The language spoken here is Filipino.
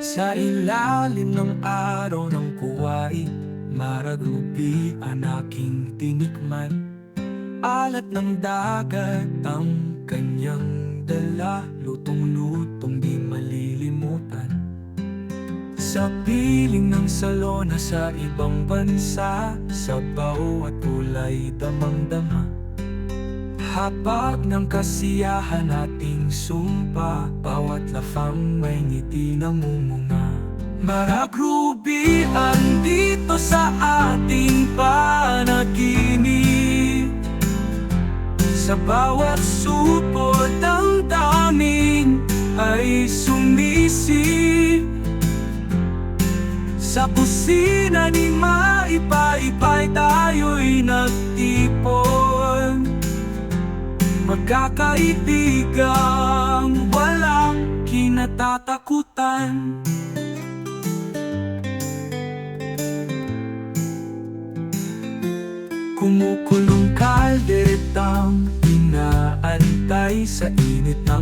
Sa ilalim ng araw ng kuwai, maragupi ang aking tinikman. Alat ng dagat ang kanyang dala, lutong-lutong di malilimutan. Sa piling ng salona sa ibang bansa, sa bawat kulay damang-dama. Habag ng kasiyahan ating sumpa, bawat lafang may ngiti namumunga. Maragrubi andito sa ating panaginip, sa bawat supot ang daming ay sumisip. Sa kusina ni Maipay-Pay tayo'y nagtipon, magkakaibigang walang kinatatakutan. Kumukulong kalderetang inaantay sa init ng